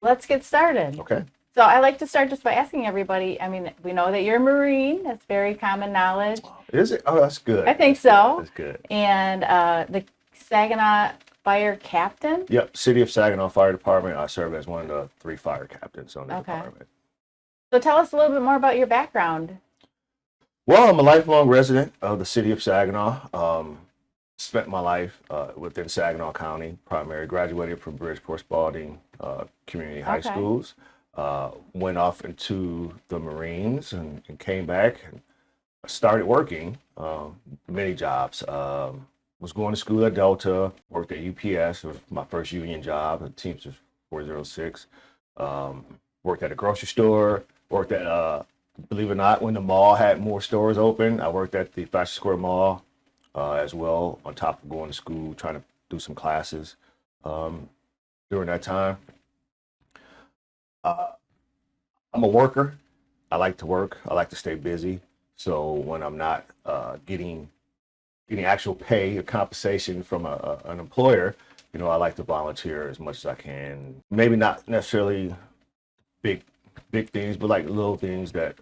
Let's get started. Okay. So I like to start just by asking everybody. I mean, we know that you're a Marine. That's very common knowledge. Is it? Oh, that's good. I think That's so. good. That's good. And the Saginaw Fire Captain. Yep. City of Saginaw Fire Department. I serve as one of the 3 fire captains on the Okay. department. So tell us a little bit more about your background. Well, I'm a lifelong resident of the city of Saginaw. Spent my life within Saginaw County, primarily graduated from Bridgeport Spalding Community High Okay. Schools. Went off into the Marines and came back and started working many jobs. Was going to school at Delta, worked at UPS, was my first union job at Teamsters 406. Worked at a grocery store, worked at, believe it or not, when the mall had more stores open, I worked at the Fashion Square Mall as well, on top of going to school, trying to do some classes during that time. I'm a worker. I like to work. I like to stay busy. So when I'm not getting actual pay or compensation from an employer, I like to volunteer as much as I can. Maybe not necessarily big things, but like little things that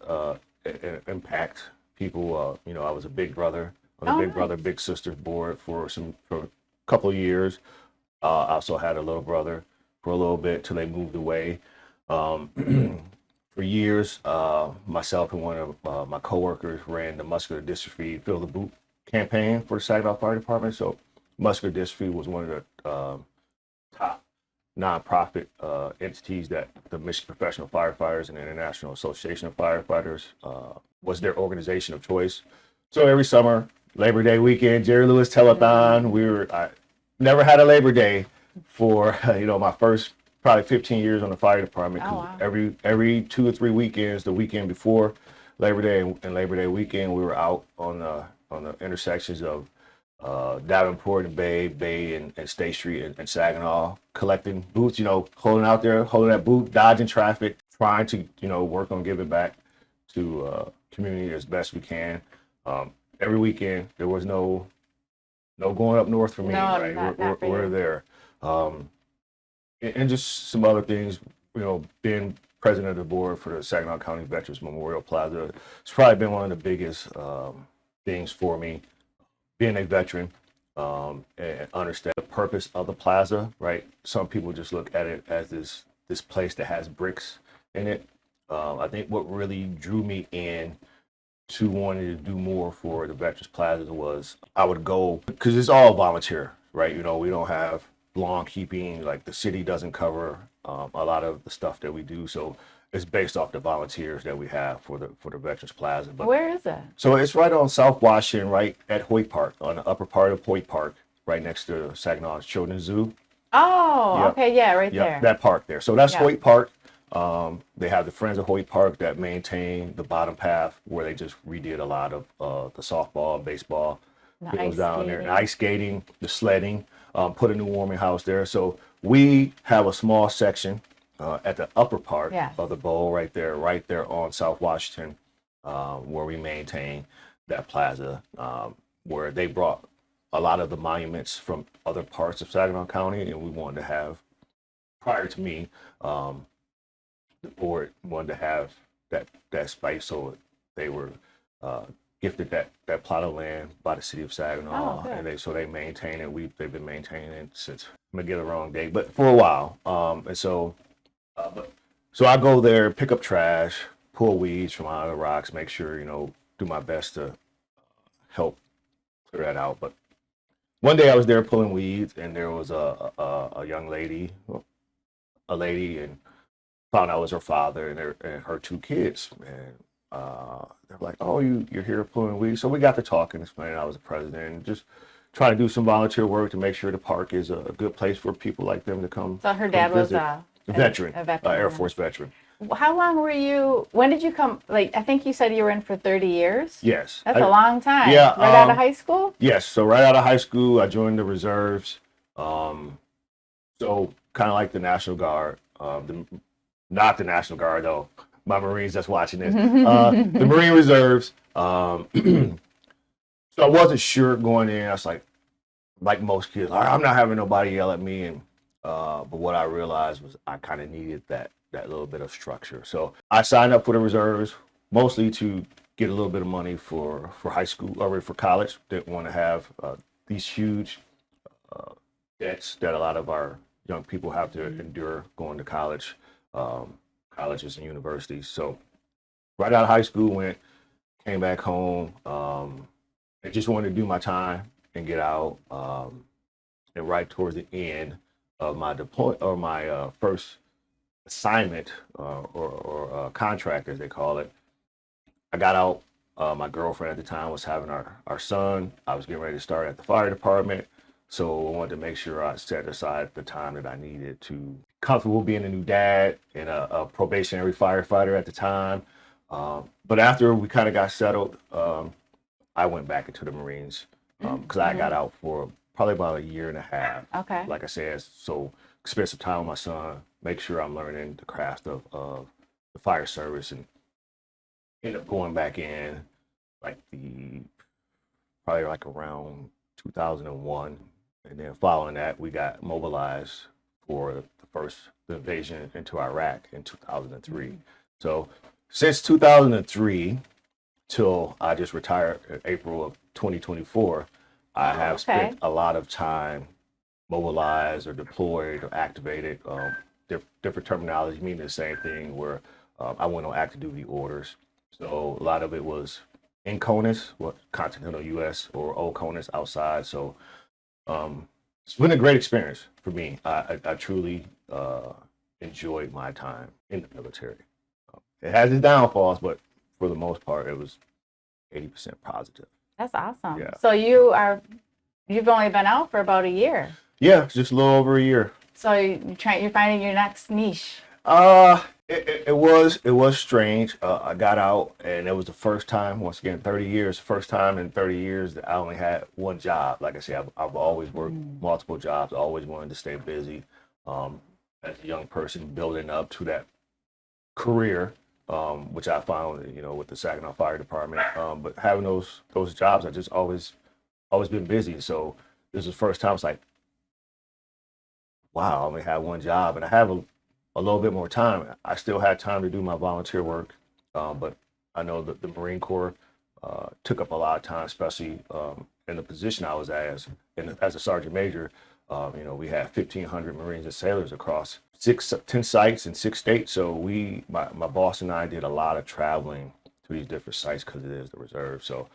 impact people. I was a big brother on the Oh, Big nice. Brother Big Sisters board for a couple of years. I also had a little brother for a little bit till they moved away. For years, myself and one of my coworkers ran the muscular dystrophy Fill the Boot campaign for the Saginaw Fire Department. So muscular dystrophy was one of the top nonprofit entities that the Michigan Professional Firefighters and the International Association of Firefighters was their organization of choice. So every summer, Labor Day weekend, Jerry Lewis Telethon, I never had a Labor Day for my first probably 15 years on the fire department. Oh, wow. Every 2 or 3 weekends, the weekend before Labor Day and Labor Day weekend, we were out on the intersections of Davenport and Bay and State Street and Saginaw, collecting boots, holding out there, holding that boot, dodging traffic, trying to, work on giving back to community as best we can. Every weekend, there was no going up north for me, No, right? not for We're you. there. And just some other things, being president of the board for the Saginaw County Veterans Memorial Plaza, it's probably been one of the biggest things for me, being a veteran, and understand the purpose of the plaza, right? Some people just look at it as this place that has bricks in it. I think what really drew me in to wanting to do more for the Veterans Plaza was I would go, because it's all volunteer, right? We don't have lawn keeping, like the city doesn't cover a lot of the stuff that we do. So it's based off the volunteers that we have for the Veterans Plaza. But Where is it? so it's right on South Washington, right at Hoyt Park, on the upper part of Hoyt Park, right next to Saginaw Children's Zoo. Oh, Yep. okay, yeah, right Yep, there. that park there. So that's Yeah. Hoyt Park. They have the Friends of Hoyt Park that maintain the bottom path where they just redid a lot of the softball and baseball The fields ice down there, and skating. ice skating, the sledding, put a new warming house there. So we have a small section at the upper part Yeah. of the bowl right there on South Washington, where we maintain that plaza, where they brought a lot of the monuments from other parts of Saginaw County, and we wanted to have, prior to me, the board wanted to have that space, so they were gifted that plot of land by the city of Saginaw, Oh, good. and they maintain it. They've been maintaining it since, I'm gonna get the wrong date, but for a while. And so, so I go there, pick up trash, pull weeds from out of the rocks, make sure do my best to help clear that out. But one day I was there pulling weeds, and there was a young lady, and found out it was her father and her 2 kids. And they're like, "Oh, you're here pulling weeds." So we got to talking, explaining I was the president, and just trying to do some volunteer work to make sure the park is a good place for people like them to come. So her dad was visit. a Veteran, a veteran. Air Force veteran. How long were you? When did you come? Like, I think you said you were in for 30 years. Yes. That's a long time. Yeah, Right out of high school. Yes. So right out of high school, I joined the reserves. So kind of like the National Guard, not the National Guard though. My Marines that's watching this, the Marine Reserves. So I wasn't sure going in. I was like most kids, I'm not having nobody yell at me and But what I realized was I kind of needed that little bit of structure. So I signed up for the reserves mostly to get a little bit of money for high school or for college. Didn't want to have these huge debts that a lot of our young people have to endure going to college, colleges and universities. So right out of high school, came back home. I just wanted to do my time and get out. And right towards the end of my first assignment or contract, as they call it, I got out. My girlfriend at the time was having our son. I was getting ready to start at the fire department. So I wanted to make sure I set aside the time that I needed to comfortable being a new dad and a probationary firefighter at the time. But after we kind of got settled, I went back into the Marines because I got out for probably about a year and a half. Okay. Like I said, so spend some time with my son, make sure I'm learning the craft of the fire service, and end up going back in like probably like around 2001. And then following that, we got mobilized for the invasion into Iraq in 2003. So since 2003 till I just retired in April of 2024, I have spent a lot of time mobilized or deployed or activated. Different terminology meaning the same thing. Where I went on active duty orders. So a lot of it was in CONUS, continental U.S. or old CONUS outside. So it's been a great experience for me. I truly enjoyed my time in the military. It has its downfalls, but for the most part, it was 80% positive. That's awesome. Yeah. So you've only been out for about a year. Yeah, just a little over a year. So you're finding your next niche. It was strange. I got out, and it was the first time, once again, 30 years, first time in 30 years that I only had one job. Like I said, I've always worked multiple jobs, always wanted to stay busy. As a young person, building up to that career, which I found, with the Saginaw Fire Department. But having those jobs, I just always been busy. So this was the first time it's like, wow, I only had one job, and I have a little bit more time. I still had time to do my volunteer work, but I know that the Marine Corps took up a lot of time, especially in the position I was as a sergeant major. We had 1,500 Marines and sailors across 10 sites in 6 states. So my boss and I did a lot of traveling to these different sites because it is the reserve. So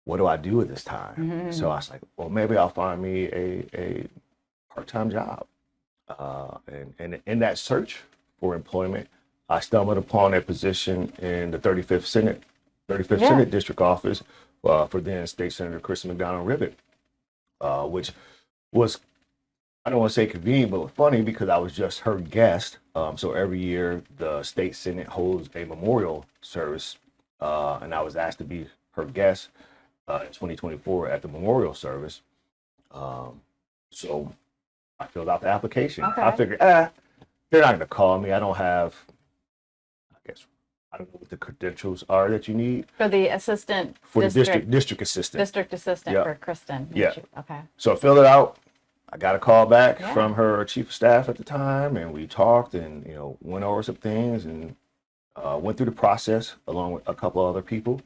what do I do at this time? So I was like, well, maybe I'll find me a part-time job. And in that search for employment, I stumbled upon a position in the 35th Senate District Office for then State Senator Kristen McDonald-Rivet, which was, I don't want to say convenient, but funny because I was just her guest. So every year the State Senate holds a memorial service, and I was asked to be her guest in 2024 at the memorial service. So I filled out the application. Okay. I figured, they're not going to call me. I don't have, I don't know what the credentials are that you need. For the assistant. For the district assistant. District assistant for Kristen. Yeah. Okay. So I filled it out. I got a call back from her chief of staff at the time, and we talked and, went over some things and went through the process along with a couple other people.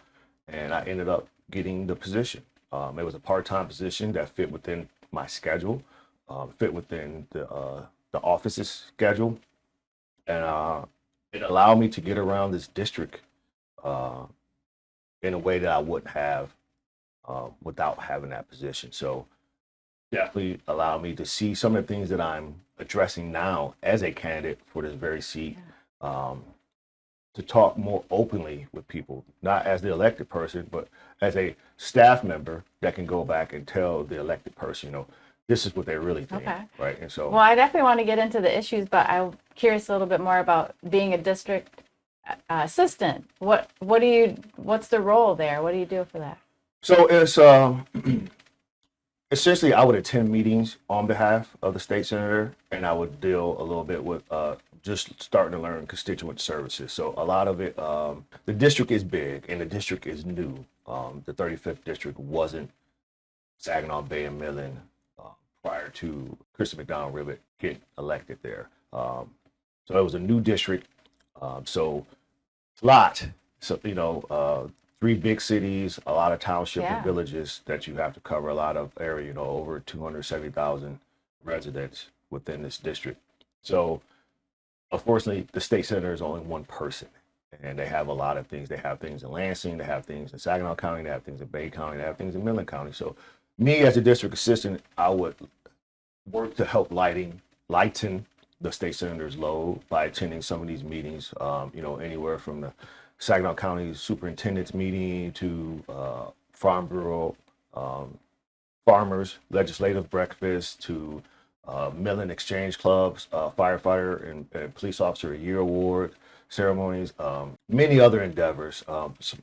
And I ended up getting the position. It was a part-time position that fit within my schedule. Fit within the office's schedule, and it allowed me to get around this district in a way that I wouldn't have without having that position. So definitely allowed me to see some of the things that I'm addressing now as a candidate for this very seat, to talk more openly with people, not as the elected person, but as a staff member that can go back and tell the elected person, this is what they really think, right? And so, well, I definitely want to get into the issues, but I'm curious a little bit more about being a district assistant. What's the role there? What do you do for that? So it's essentially I would attend meetings on behalf of the state senator, and I would deal a little bit with just starting to learn constituent services. So a lot of it, the district is big and the district is new. The 35th district wasn't Saginaw Bay and Midland prior to Kristen McDonald-Ribbit get elected there. So it was a new district. So it's a lot. So, 3 big cities, a lot of townships and villages that you have to cover, a lot of area, over 270,000 residents within this district. So unfortunately, the state senator is only one person, and they have a lot of things. They have things in Lansing, they have things in Saginaw County, they have things in Bay County, they have things in Midland County. So me as a district assistant, I would work to help lighten the state senator's load by attending some of these meetings, anywhere from the Saginaw County superintendent's meeting to Farm Bureau farmers legislative breakfast to Midland Exchange Club's firefighter and police officer a year award ceremonies, many other endeavors,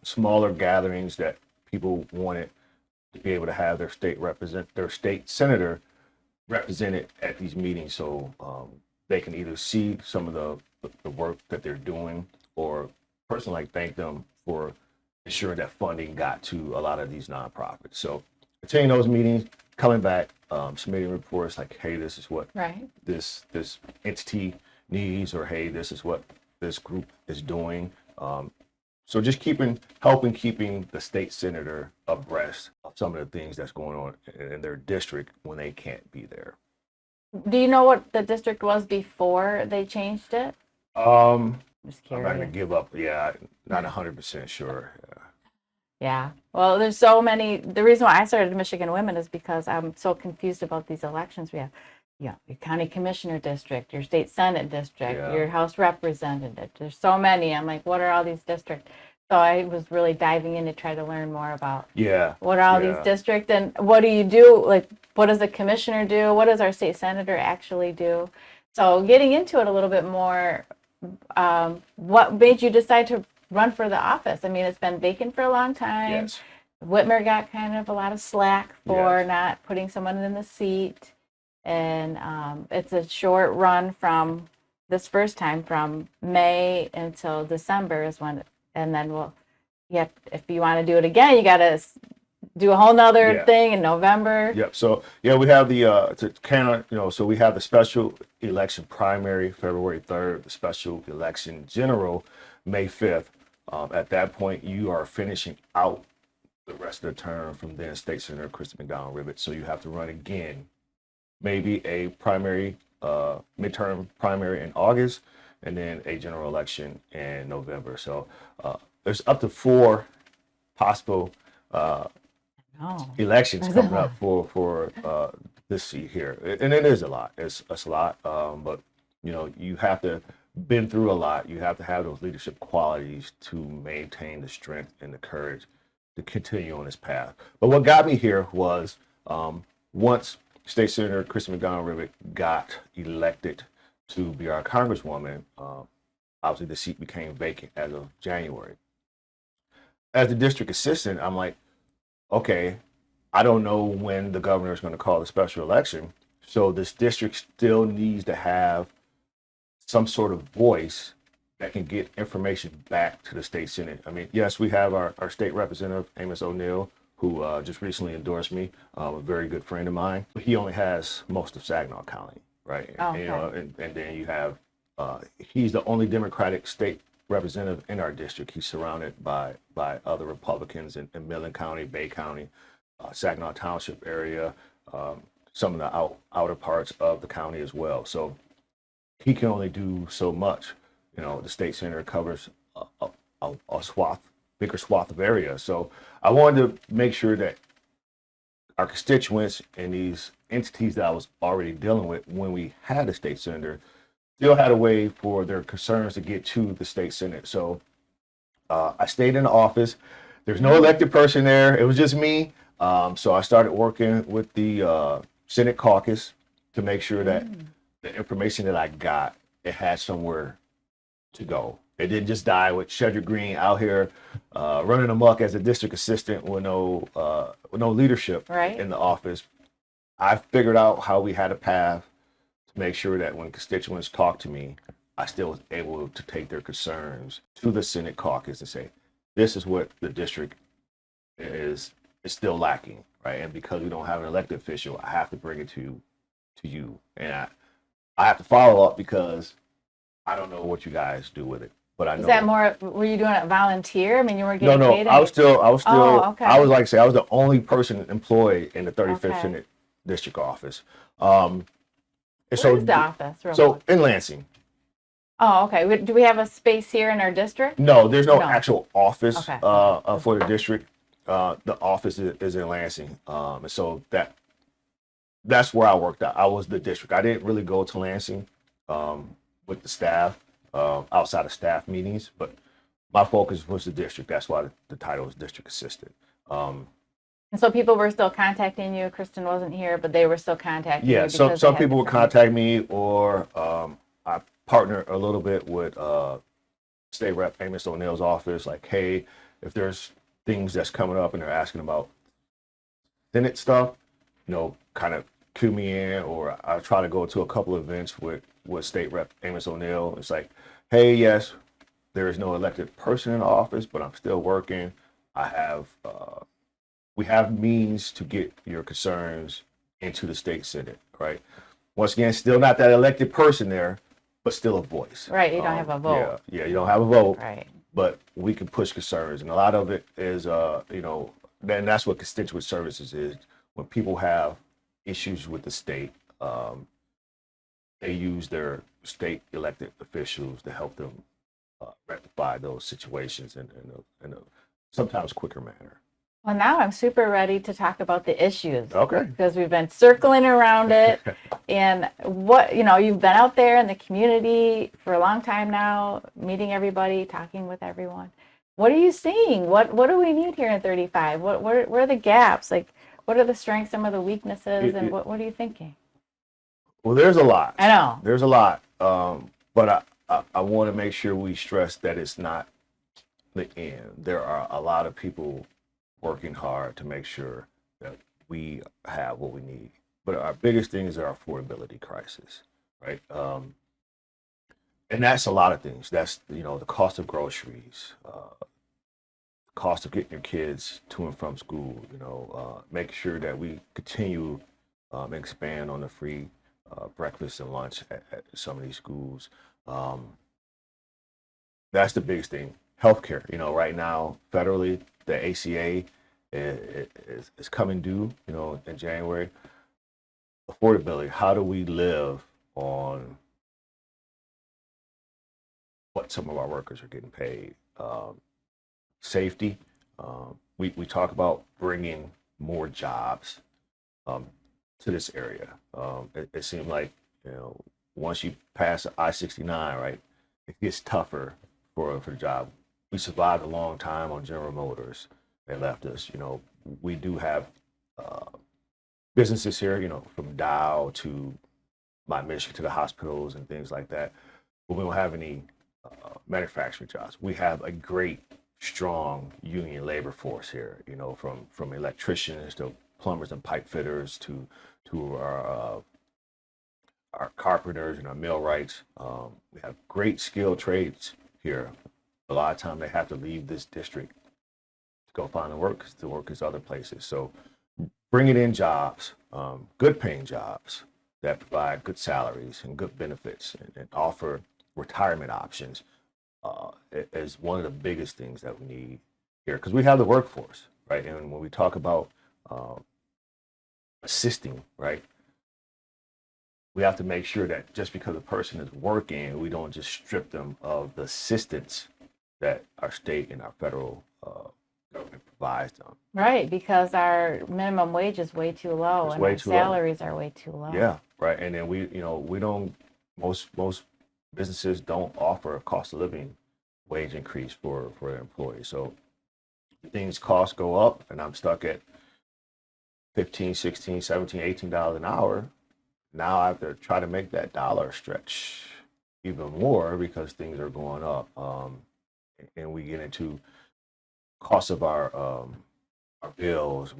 smaller gatherings that people wanted to be able to have their state senator represented at these meetings, so they can either see some of the work that they're doing, or personally thank them for ensuring that funding got to a lot of these nonprofits. So attending those meetings, coming back, submitting reports like, hey, this is what this entity needs, or hey, this is what this group is doing. So just helping keeping the state senator abreast of some of the things that's going on in their district when they can't be there. Do you know what the district was before they changed it? Just I'm not gonna give up. Yeah, not 100% sure. Yeah. Well, there's so many. The reason why I started Michigan Women is because I'm so confused about these elections. We have, your county commissioner district, your state senate district, your house representative. There's so many. I'm like, what are all these districts? So I was really diving in to try to learn more about what are all these districts, and what do you do? Like, what does the commissioner do? What does our state senator actually do? So getting into it a little bit more, what made you decide to run for the office? I mean, it's been vacant for a long time. Yes. Whitmer got kind of a lot of slack for not putting someone in the seat. And it's a short run from this first time, from May until December is when, and then if you want to do it again, you got to do a whole nother thing in November. Yep. So we have so we have the special election primary February 3rd, the special election general May 5th. At that point, you are finishing out the rest of the term from then State Senator Kristen McDonald-Ribbit. So you have to run again, maybe a primary, midterm primary in August, and then a general election in November. So there's up to 4 possible elections coming up for this seat here, and it is a lot. It's a lot, but you have to been through a lot. You have to have those leadership qualities to maintain the strength and the courage to continue on this path. But what got me here was once State Senator Kristen McDonald-Ribbit got elected to be our Congresswoman, obviously the seat became vacant as of January. As the district assistant, I'm like, okay, I don't know when the governor is going to call the special election, so this district still needs to have some sort of voice that can get information back to the state senate. I mean, yes, we have our state representative, Amos O'Neill, who just recently endorsed me, a very good friend of mine, but he only has most of Saginaw County, right? And then you have, he's the only Democratic state representative in our district. He's surrounded by other Republicans in Midland County, Bay County, Saginaw Township area, some of the outer parts of the county as well. So he can only do so much. The state senator covers a bigger swath of area. So I wanted to make sure that our constituents and these entities that I was already dealing with when we had a state senator still had a way for their concerns to get to the state senate. So I stayed in the office. There's no elected person there. It was just me. So I started working with the Senate caucus to make sure that the information that I got, it had somewhere to go. It didn't just die with Chedrick Greene out here running amok as a district assistant with no leadership in the office. I figured out how we had a path to make sure that when constituents talked to me, I still was able to take their concerns to the Senate caucus and say, this is what the district is still lacking, right? And because we don't have an elected official, I have to bring it to to you, and I have to follow up because I don't know what you guys do with it, but I know. Is that more? Were you doing it volunteer? I mean, you weren't No, getting no, paid. I was still, Oh, okay. I was like I say, I was the only person employed in the 35th Okay. Senate District office. And Where is the office? Real so quick? in Lansing. Oh, okay. Do we have a space here in our district? No, there's no No. actual office Okay. for the district. The office is in Lansing, and so that's where I worked out. I was the district. I didn't really go to Lansing with the staff outside of staff meetings, but my focus was the district. That's why the title is district assistant. And so people were still contacting you. Kristen wasn't here, but they were still contacting you. Yeah, because some they had people would different contact me, or I partner a little bit with State Rep Amos O'Neill's office. Like, hey, if there's things that's coming up and they're asking about Senate stuff, kind of cue me in, or I try to go to a couple of events with State Rep Amos O'Neill. It's like, hey, yes, there is no elected person in the office, but I'm still working. I have we have means to get your concerns into the state Senate, right? Once again, still not that elected person there, but still a voice. Right, you don't have a vote. Yeah, you don't have a vote, Right. but we can push concerns, and a lot of it is, then that's what constituent services is. When people have issues with the state, they use their state elected officials to help them rectify those situations in a sometimes quicker manner. Well, now I'm super ready to talk about the issues. Okay. Because we've been circling around it. And you've been out there in the community for a long time now, meeting everybody, talking with everyone. What are you seeing? What do we need here in 35? What are the gaps? Like, what are the strengths, some of the weaknesses, and what are you thinking? Well, there's a lot. I know. There's a lot. But I want to make sure we stress that it's not the end. There are a lot of people working hard to make sure that we have what we need. But our biggest thing is our affordability crisis, right? And that's a lot of things. That's, the cost of groceries, cost of getting your kids to and from school, making sure that we continue expand on the free breakfast and lunch at some of these schools. That's the biggest thing. Healthcare, right now, federally, the ACA is coming due, in January. Affordability, how do we live on what some of our workers are getting paid? Safety, we talk about bringing more jobs to this area. It seemed like, once you pass I-69, right, it gets tougher for the job. We survived a long time on General Motors. They left us. We do have businesses here, from Dow to my mission to the hospitals and things like that. But we don't have any manufacturing jobs. We have a great, strong union labor force here, from electricians to plumbers and pipe fitters to our carpenters and our millwrights. We have great skilled trades here. A lot of time they have to leave this district to go find work because the work is other places. So bringing in jobs, good paying jobs that provide good salaries and good benefits and offer retirement options is one of the biggest things that we need here, because we have the workforce, right? And when we talk about assisting, right, we have to make sure that just because a person is working, we don't just strip them of the assistance that our state and our federal government provides them. Right, because our minimum wage is way too low, It's and way our too low. salaries are way too low. Yeah, right. And then we don't, most businesses don't offer a cost of living wage increase for their employees. So things costs go up and I'm stuck at $15, $16, $17, $18 an hour. Now I have to try to make that dollar stretch even more because things are going up. And we get into cost of our bills.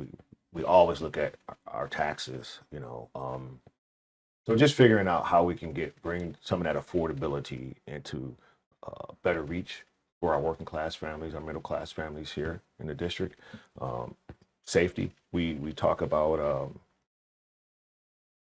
We always look at our taxes, so just figuring out how we can bring some of that affordability into better reach for our working class families, our middle class families here in the district. Safety, we talk about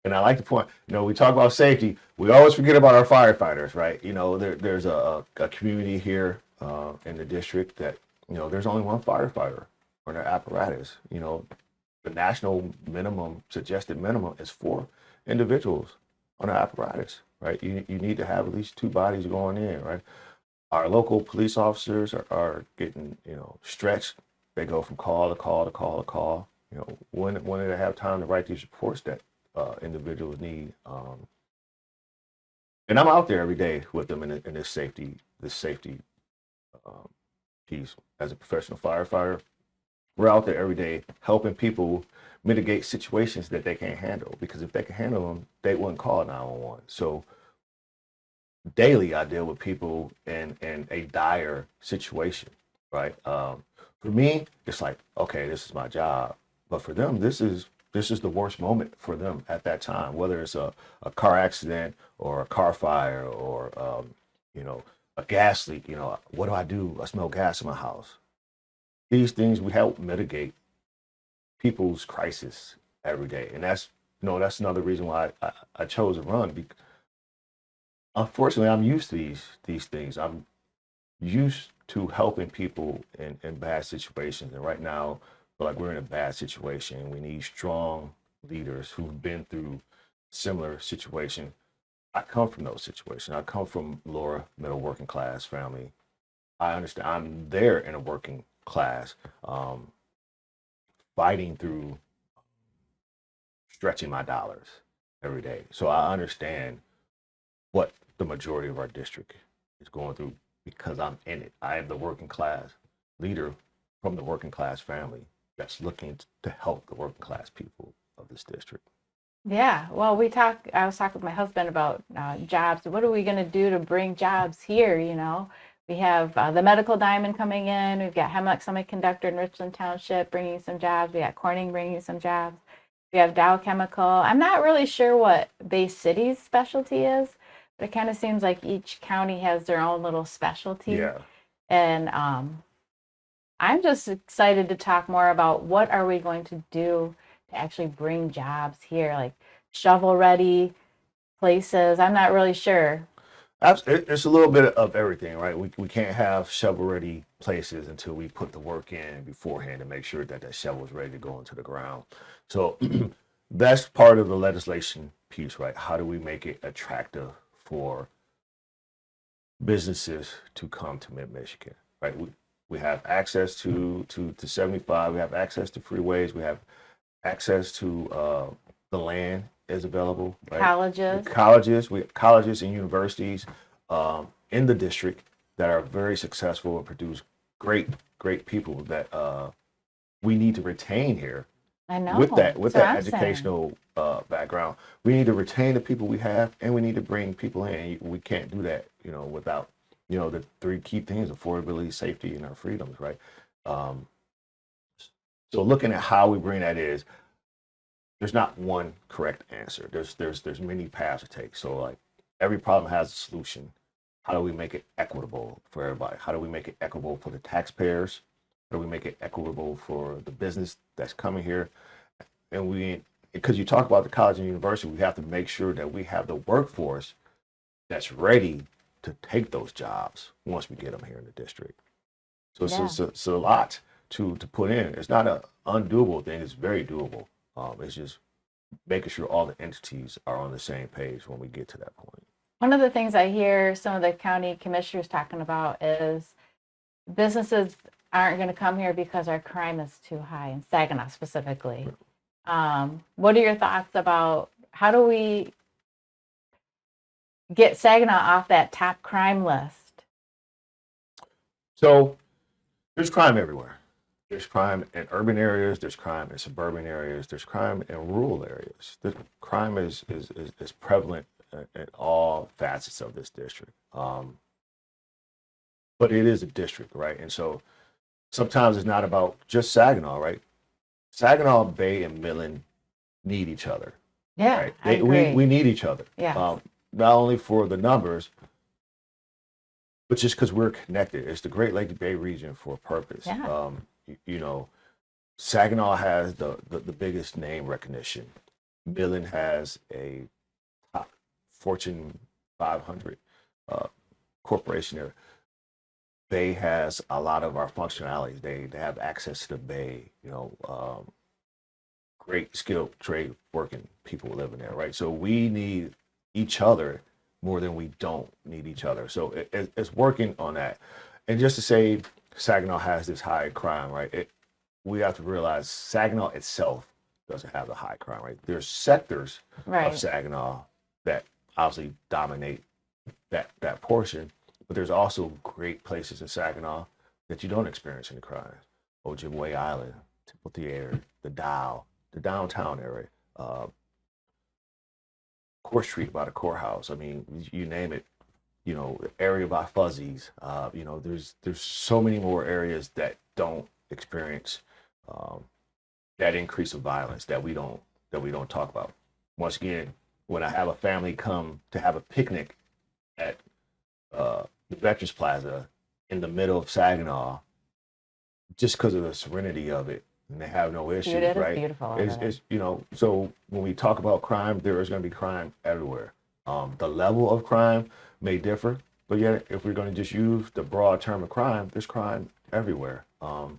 And I like to point, we talk about safety. We always forget about our firefighters, right? There's a community here in the district that, there's only one firefighter on their apparatus. The national minimum, suggested minimum is 4 individuals on an apparatus, right? You need to have at least 2 bodies going in, right? Our local police officers are getting, stretched. They go from call to call to call to call. When do they have time to write these reports that individuals need? And I'm out there every day with them in this safety um, piece. As a professional firefighter, we're out there every day helping people mitigate situations that they can't handle. Because if they can handle them, they wouldn't call 911. So daily, I deal with people in a dire situation, right? For me, it's like, okay, this is my job. But for them, this is the worst moment for them at that time, whether it's a car accident or a car fire or a gas leak. What do I do? I smell gas in my house. These things we help mitigate people's crisis every day, and that's another reason why I chose to run. Because unfortunately, I'm used to these things. I'm used to helping people in bad situations, and right now, I feel like we're in a bad situation. We need strong leaders who've been through similar situation. I come from those situations. I come from lower middle working class family. I understand. I'm there in a working class, fighting through stretching my dollars every day. So I understand what the majority of our district is going through because I'm in it. I am the working class leader from the working class family that's looking to help the working class people of this district. Yeah, well, I was talking with my husband about jobs. What are we going to do to bring jobs here? We have the medical diamond coming in. We've got Hemlock Semiconductor in Richland Township bringing some jobs. We got Corning bringing some jobs. We have Dow Chemical. I'm not really sure what Bay City's specialty is, but it kind of seems like each county has their own little specialty. Yeah. And I'm just excited to talk more about what are we going to do to actually bring jobs here, like shovel ready places. I'm not really sure. It's a little bit of everything, right? We can't have shovel ready places until we put the work in beforehand to make sure that shovel is ready to go into the ground. So that's part of the legislation piece, right? How do we make it attractive for businesses to come to Mid-Michigan, right? We have access to 75. We have access to freeways. We have access to the land is available, right? We have colleges and universities in the district that are very successful and produce great people that we need to retain here. I know. With that educational background, we need to retain the people we have, and we need to bring people in. We can't do that, without the 3 key things: affordability, safety, and our freedoms, right? So looking at how we bring that is, there's not one correct answer. There's many paths to take. So like every problem has a solution. How do we make it equitable for everybody? How do we make it equitable for the taxpayers? How do we make it equitable for the business that's coming here? And because you talk about the college and university, we have to make sure that we have the workforce that's ready to take those jobs once we get them here in the district. So it's a lot to put in. It's not an undoable thing. It's very doable. It's just making sure all the entities are on the same page when we get to that point. One of the things I hear some of the county commissioners talking about is businesses aren't going to come here because our crime is too high, in Saginaw specifically. What are your thoughts about how do we get Saginaw off that top crime list? So there's crime everywhere. There's crime in urban areas. There's crime in suburban areas. There's crime in rural areas. The crime is prevalent in all facets of this district. But it is a district, right? And so sometimes it's not about just Saginaw, right? Saginaw, Bay, and Midland need each other. Yeah, right? I agree. We need each other. Yeah. Not only for the numbers, but just because we're connected. It's the Great Lakes Bay region for a purpose. Yeah. Saginaw has the biggest name recognition Midland has a top Fortune 500 uh, corporation there. Bay has a lot of our functionalities. They have access to the Bay, great skilled trade working people living there, right? So we need each other more than we don't need each other. So it's working on that. And just to say Saginaw has this high crime, right? We have to realize Saginaw itself doesn't have the high crime, right? There's sectors of Saginaw that obviously dominate that portion, but there's also great places in Saginaw that you don't experience any crime. Ojibwe Island, Temple Theater, the Dow, the downtown area, Court Street by the courthouse. I mean, you name it. The area by Fuzzies. There's so many more areas that don't experience um, that increase of violence that we don't talk about. Once again, when I have a family come to have a picnic at the Veterans Plaza in the middle of Saginaw, just because of the serenity of it, and they have no issues, Dude, it right? is beautiful. It's so when we talk about crime, there is going to be crime everywhere. The level of crime may differ, but yet if we're going to just use the broad term of crime, there's crime everywhere. But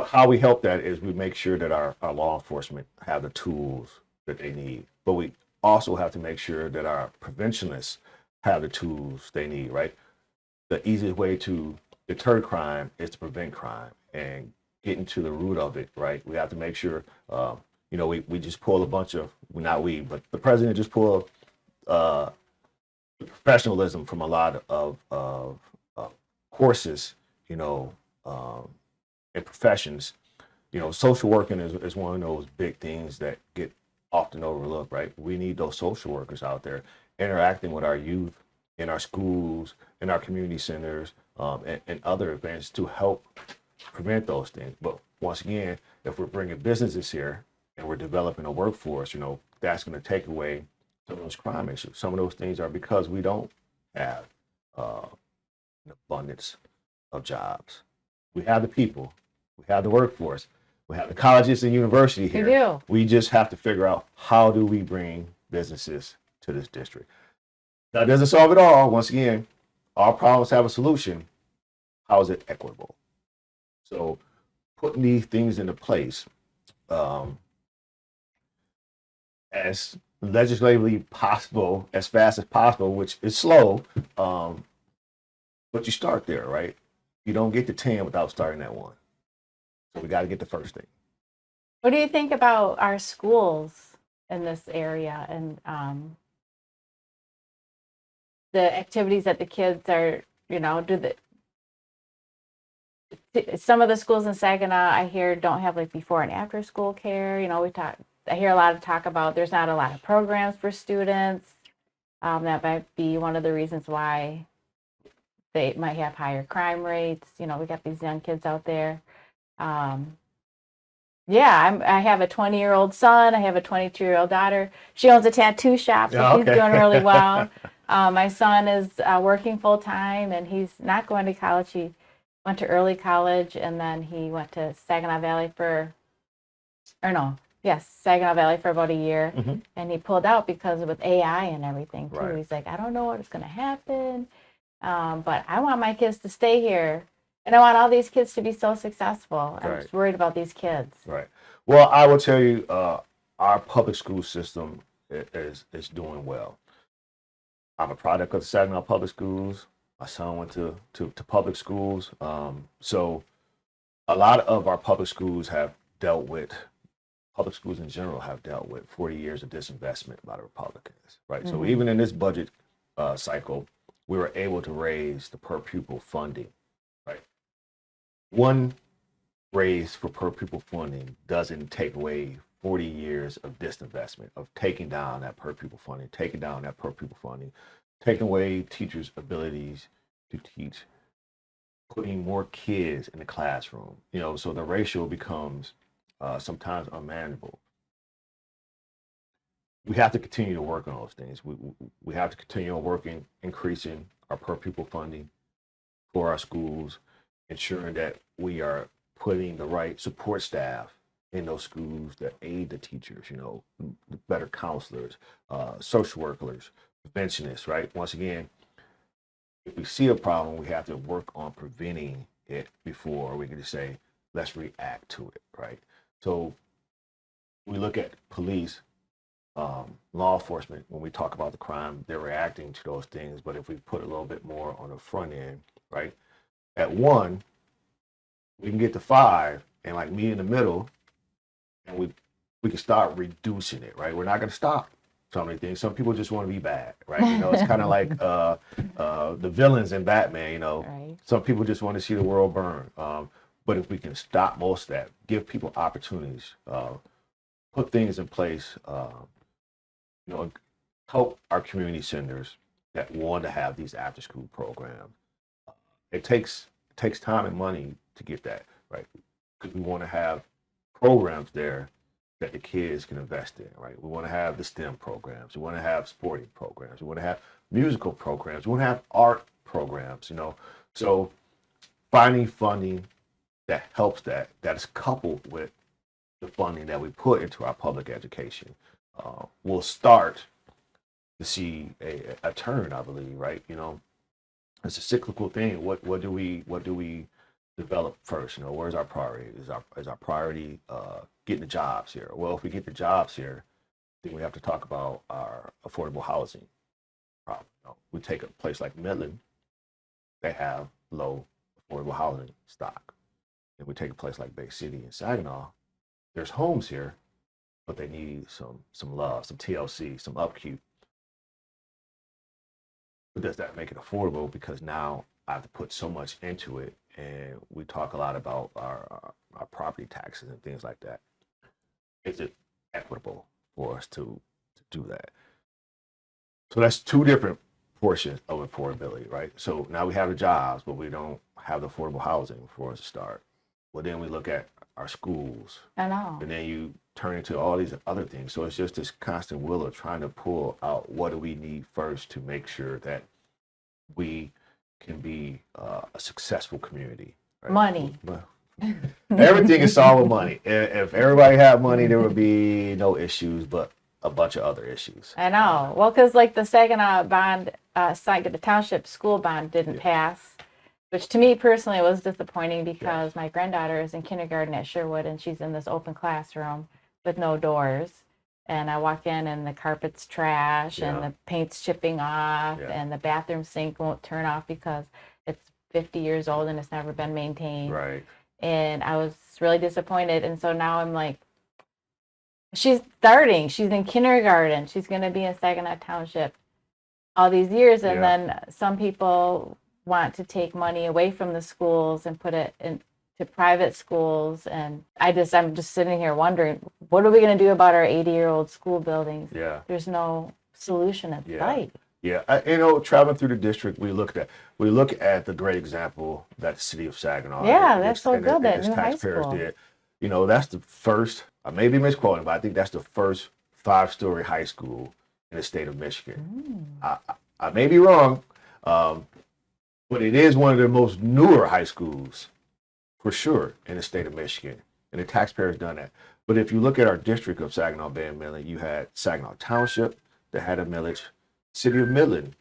how we help that is we make sure that our law enforcement have the tools that they need, but we also have to make sure that our preventionists have the tools they need, right? The easiest way to deter crime is to prevent crime and getting to the root of it, right? We have to make sure, we just pull a bunch of, not we, but the president just pulled professionalism from a lot of courses, and professions. Social working is one of those big things that get often overlooked, right? We need those social workers out there interacting with our youth in our schools, in our community centers, and other events to help prevent those things. But once again, if we're bringing businesses here and we're developing a workforce, that's going to take away some of those crime issues. Some of those things are because we don't have an abundance of jobs. We have the people, we have the workforce, we have the colleges and university here. We do. We just have to figure out how do we bring businesses to this district. That doesn't solve it all. Once again, all problems have a solution. How is it equitable? So putting these things into place as legislatively possible, as fast as possible, which is slow, but you start there, right? You don't get to 10 without starting at 1. So we got to get the first thing. What do you think about our schools in this area and the activities that the kids are, some of the schools in Saginaw I hear don't have like before and after school care. I hear a lot of talk about there's not a lot of programs for students. That might be one of the reasons why they might have higher crime rates. We got these young kids out there. I have a 20-year-old son. I have a 22-year-old daughter. She owns a tattoo shop, so she's doing really well. My son is working full time, and he's not going to college. He went to early college, and then he went to Saginaw Valley Saginaw Valley for about a year, and he pulled out because with AI and everything too. Right. He's like, I don't know what's going to happen, but I want my kids to stay here. And I want all these kids to be so successful. Right. I'm just worried about these kids. Right. Well, I will tell you, our public school system is doing well. I'm a product of the Saginaw Public Schools. My son went to public schools. So a lot of our public schools in general have dealt with 40 years of disinvestment by the Republicans, right? Mm-hmm. So even in this budget cycle, we were able to raise the per pupil funding. One raise for per pupil funding doesn't take away 40 years of disinvestment, of taking down that per pupil funding, taking away teachers' abilities to teach, putting more kids in the classroom, so the ratio becomes sometimes unmanageable. We have to continue to work on those things. We have to continue on working, increasing our per pupil funding for our schools, ensuring that we are putting the right support staff in those schools that aid the teachers, better counselors, social workers, preventionists, right? Once again, if we see a problem, we have to work on preventing it before we can just say, let's react to it, right? So we look at police, law enforcement, when we talk about the crime, they're reacting to those things. But if we put a little bit more on the front end, right? At 1, we can get to 5 and like meet in the middle, and we can start reducing it, right? We're not going to stop so many things. Some people just want to be bad, right? It's kind of like the villains in Batman, Right. Some people just want to see the world burn. But if we can stop most of that, give people opportunities, put things in place, help our community centers that want to have these after school programs. It takes time and money to get that, right? Because we want to have programs there that the kids can invest in, right? We want to have the STEM programs. We want to have sporting programs. We want to have musical programs. We want to have art programs, So finding funding that helps that is coupled with the funding that we put into our public education will start to see a turn, I believe, right? It's a cyclical thing. What do we develop first? Where's our priority? Is our priority getting the jobs here? Well, if we get the jobs here, then we have to talk about our affordable housing problem. We take a place like Midland, they have low affordable housing stock. If we take a place like Bay City and Saginaw, there's homes here, but they need some love, some TLC, some upkeep. But does that make it affordable? Because now I have to put so much into it, and we talk a lot about our property taxes and things like that. Is it equitable for us to do that? So that's 2 different portions of affordability, right? So now we have the jobs, but we don't have the affordable housing for us to start. Well, then we look at our schools. I know. And then you turn into all these other things. So it's just this constant will of trying to pull out what do we need first to make sure that we can be a successful community. Right? Money. Everything is solved with money. If everybody had money, there would be no issues, but a bunch of other issues. I know. Well, because like the Saginaw bond, the township school bond didn't pass, which to me personally was disappointing because my granddaughter is in kindergarten at Sherwood and she's in this open classroom with no doors. And I walk in and the carpet's trash and the paint's chipping off and the bathroom sink won't turn off because it's 50 years old and it's never been maintained. Right. And I was really disappointed. And so now I'm like, she's starting. She's in kindergarten. She's going to be in Saginaw Township all these years. And then some people want to take money away from the schools and put it into private schools. And I'm just sitting here wondering, what are we going to do about our 80-year-old school buildings? Yeah. There's no solution at sight. Yeah, traveling through the district, we look at the great example that the city of Saginaw. That's so good that new high taxpayers school did. That's the first. I may be misquoting, but I think that's the first 5-story high school in the state of Michigan. I may be wrong, but it is one of the most newer high schools, for sure, in the state of Michigan, and the taxpayers done that. But if you look at our district of Saginaw Bay and Midland, you had Saginaw Township that had a millage. City of Midland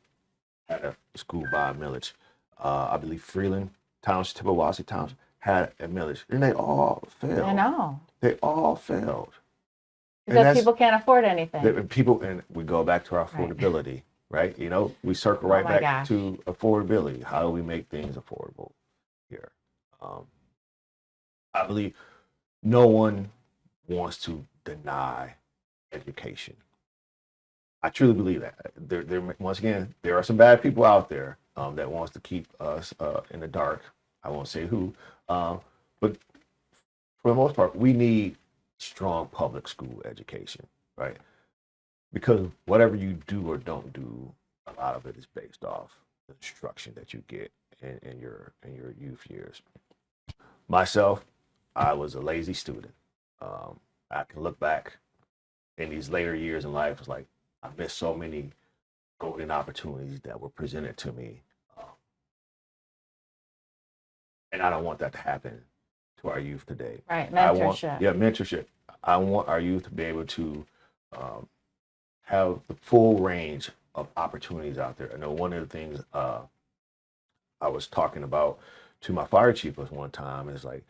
had a school bond millage. I believe Freeland Township, Tippawasee Township had a millage, and they all failed. I know. They all failed. Because people can't afford anything. And we go back to our affordability, right? We circle right back to affordability. How do we make things affordable here? I believe no one wants to deny education. I truly believe that. Once again, there are some bad people out there that wants to keep us in the dark. I won't say who, but for the most part, we need strong public school education, right? Because whatever you do or don't do, a lot of it is based off the instruction that you get in your youth years. Myself, I was a lazy student. I can look back in these later years in life, it's like I missed so many golden opportunities that were presented to me. And I don't want that to happen to our youth today. Right, mentorship. mentorship. Mentorship. I want our youth to be able to have the full range of opportunities out there. I know one of the things I was talking about to my fire chief was one time is like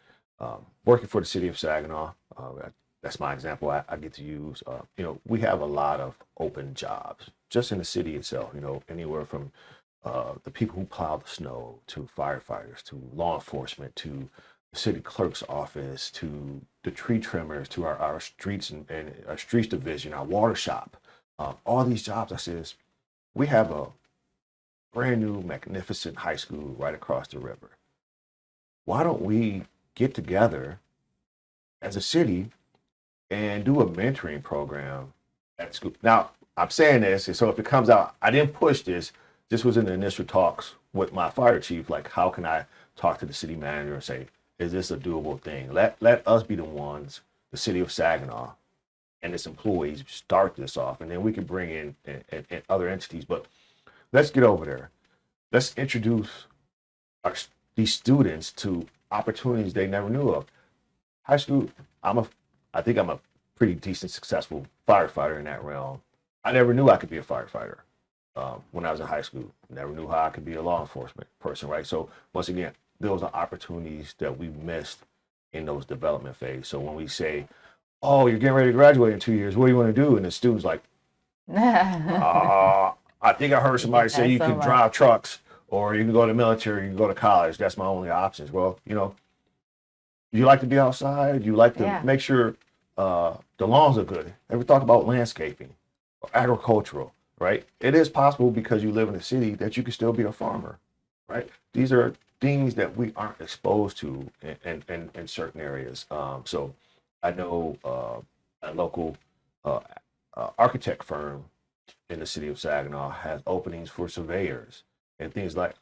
working for the city of Saginaw. That's my example. I get to use. We have a lot of open jobs just in the city itself. Anywhere from the people who plow the snow to firefighters to law enforcement to the city clerk's office to the tree trimmers to our streets and our streets division, our water shop. All these jobs, I says, we have a brand new, magnificent high school right across the river. Why don't we get together as a city and do a mentoring program at school? Now, I'm saying this, and so if it comes out, I didn't push this. This was in the initial talks with my fire chief. Like, how can I talk to the city manager and say, is this a doable thing? Let us be the ones, the city of Saginaw, and its employees start this off, and then we can bring in other entities. But let's get over there. Let's introduce these students to opportunities they never knew of. High school, I think I'm a pretty decent, successful firefighter in that realm. I never knew I could be a firefighter when I was in high school. Never knew how I could be a law enforcement person, right? So once again, those are opportunities that we missed in those development phase. So when we say, oh, you're getting ready to graduate in 2 years, what do you want to do? And the student's like, I think I heard somebody say you can drive trucks, or you can go to the military, you can go to college. That's my only options. Well, you like to be outside. You like to make sure the lawns are good. Ever thought about landscaping or agricultural, right? It is possible because you live in a city that you can still be a farmer, right? These are things that we aren't exposed to in certain areas. So I know a local architect firm in the city of Saginaw has openings for surveyors and things like,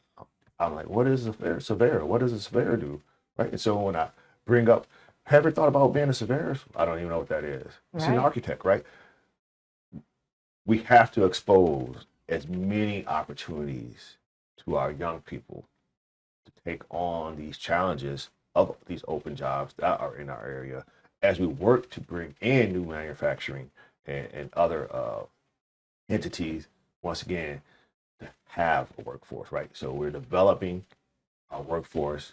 I'm like, what is a surveyor? What does a surveyor do? Right. And so when I bring up, have you thought about being a surveyor? I don't even know what that is. It's an architect, right? We have to expose as many opportunities to our young people to take on these challenges of these open jobs that are in our area as we work to bring in new manufacturing and other entities, once again, to have a workforce, right? So we're developing our workforce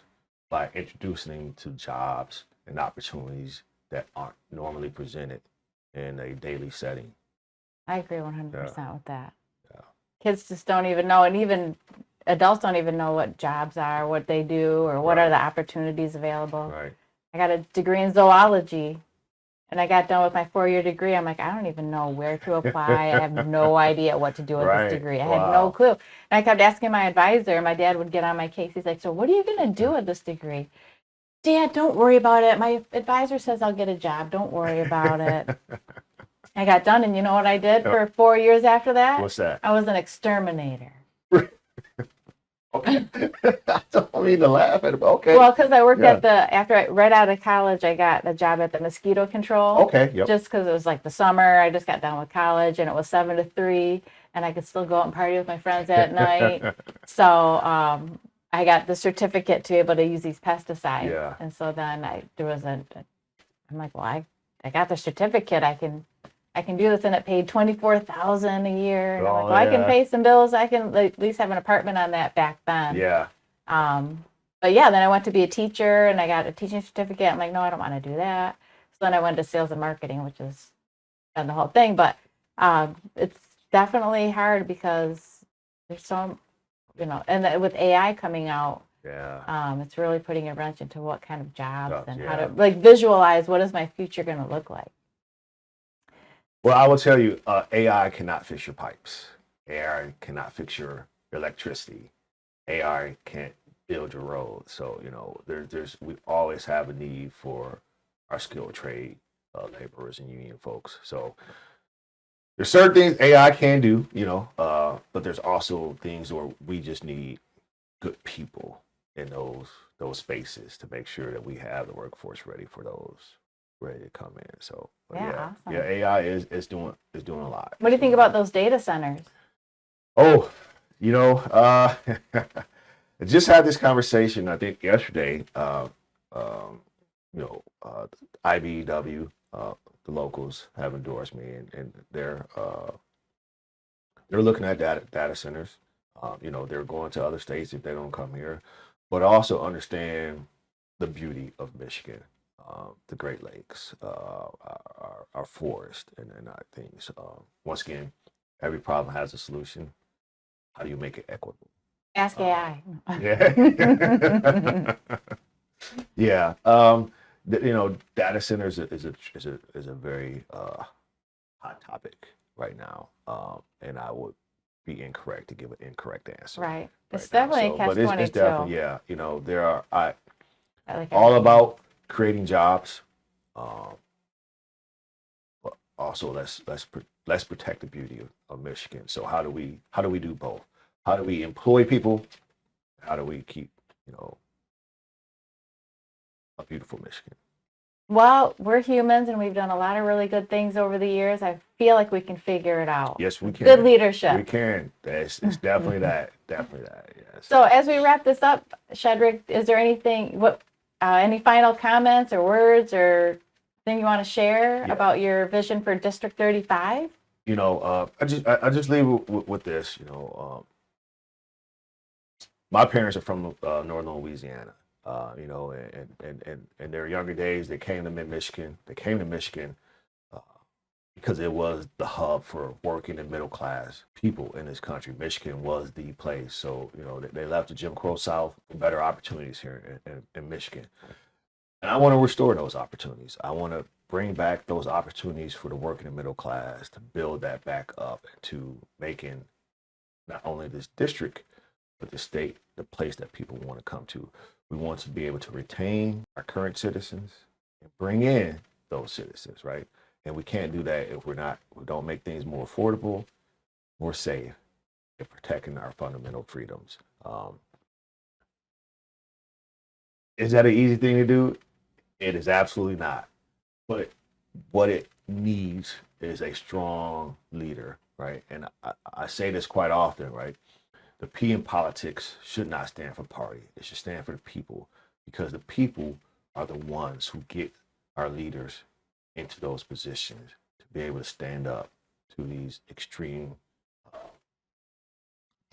by introducing them to jobs and opportunities that aren't normally presented in a daily setting. I agree 100% with that. Yeah. Kids just don't even know, and even adults don't even know what jobs are, what they do, or what are the opportunities available. Right. I got a degree in zoology, and I got done with my 4-year degree. I'm like, I don't even know where to apply. I have no idea what to do with this degree. I had no clue. And I kept asking my advisor. My dad would get on my case. He's like, so what are you going to do with this degree? Dad, don't worry about it. My advisor says I'll get a job. Don't worry about it. I got done, and you know what I did for 4 years after that? What's that? I was an exterminator. Okay. I don't mean to laugh at it, but okay. Well, because I worked right out of college, I got a job at the mosquito control. Okay, yep. Just because it was like the summer, I just got done with college, and it was 7 to 3, and I could still go out and party with my friends at night. So I got the certificate to be able to use these pesticides. Yeah. And so then I'm like, well, I got the certificate. I can do this, and it paid $24,000 a year. And I'm like, well, I can pay some bills. I can at least have an apartment on that back then. Yeah. But yeah, then I went to be a teacher, and I got a teaching certificate. I'm like, no, I don't want to do that. So then I went to sales and marketing, which is done the whole thing. But it's definitely hard because there's so, and with AI coming out, it's really putting a wrench into what kind of jobs and how to visualize what is my future going to look like. Well, I will tell you, AI cannot fix your pipes. AI cannot fix your electricity. AI can't build your roads. So, we always have a need for our skilled trade laborers and union folks. So there's certain things AI can do, but there's also things where we just need good people in those spaces to make sure that we have the workforce ready to come in. So awesome. AI is doing a lot. What do you think about those data centers? Oh, I just had this conversation, I think yesterday, IBEW, the locals have endorsed me, and they're looking at data centers. They're going to other states if they don't come here, but also understand the beauty of Michigan, the Great Lakes, our forest, and our things. Once again, every problem has a solution. How do you make it equitable? Ask AI. Yeah. Yeah. Data centers is a very hot topic right now, and I would be incorrect to give an incorrect answer. Right. It's Now. definitely a But catch it's 22. definitely, yeah. There are Like all everything. about creating jobs, but also let's protect the beauty of Michigan. So how do we do both? How do we employ people? How do we keep a beautiful Michigan? Well, we're humans and we've done a lot of really good things over the years. I feel like we can figure it out. Yes, we can. Good leadership. We can. It's definitely that. Definitely that. Yes. So as we wrap this up, Chedrick, is there any final comments or words or thing you want to share about your vision for District 35? I just leave with this. My parents are from northern Louisiana. In their younger days, they came to Michigan. They came to Michigan because it was the hub for working and middle class people in this country. Michigan was the place. So, they left the Jim Crow South for better opportunities here in Michigan. And I want to restore those opportunities. I want to bring back those opportunities for the working and middle class, to build that back up, to making not only this district, but the state the place that people want to come to. We want to be able to retain our current citizens and bring in those citizens, right? And we can't do that if we don't make things more affordable, more safe, and protecting our fundamental freedoms. Is that an easy thing to do? It is absolutely not. But what it needs is a strong leader, right? And I say this quite often, right? The P in politics should not stand for party. It should stand for the people, because the people are the ones who get our leaders into those positions to be able to stand up to these extreme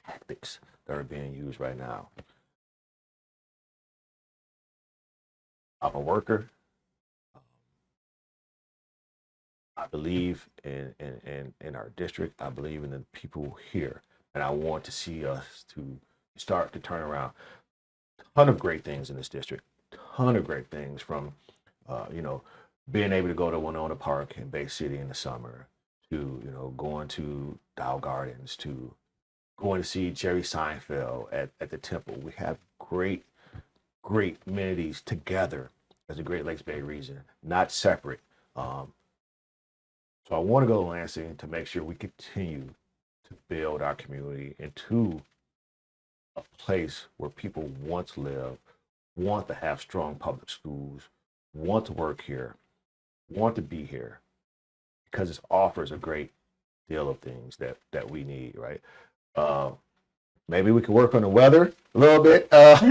tactics that are being used right now. I'm a worker. I believe in our district. I believe in the people here, and I want to see us to start to turn around. Ton of great things in this district. Ton of great things, from being able to go to Winona Park in Bay City in the summer, to going to Dow Gardens, to going to see Jerry Seinfeld at the Temple. We have great amenities together as the Great Lakes Bay region, not separate. So I want to go to Lansing to make sure we continue to build our community into a place where people want to live, want to have strong public schools, want to work here, want to be here, because it offers a great deal of things that we need, right? Maybe we can work on the weather a little bit, but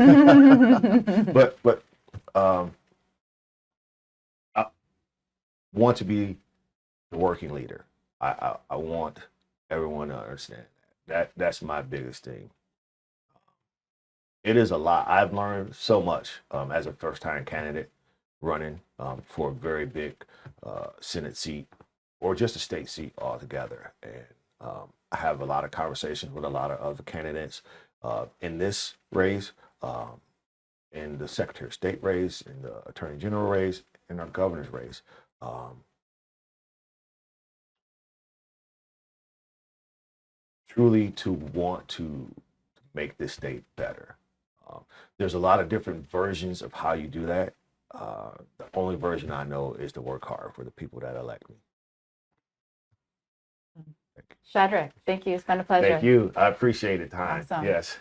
I want to be the working leader. I want everyone to understand that's my biggest thing. It is a lot. I've learned so much as a first-time candidate running for a very big Senate seat, or just a state seat altogether. And I have a lot of conversations with a lot of other candidates in this race, in the Secretary of State race, in the Attorney General race, in our governor's race. Truly to want to make this state better. There's a lot of different versions of how you do that. The only version I know is to work hard for the people that elect me. Chedrick, thank you. It's been a pleasure. Thank you. I appreciate it, time. Awesome. Yes.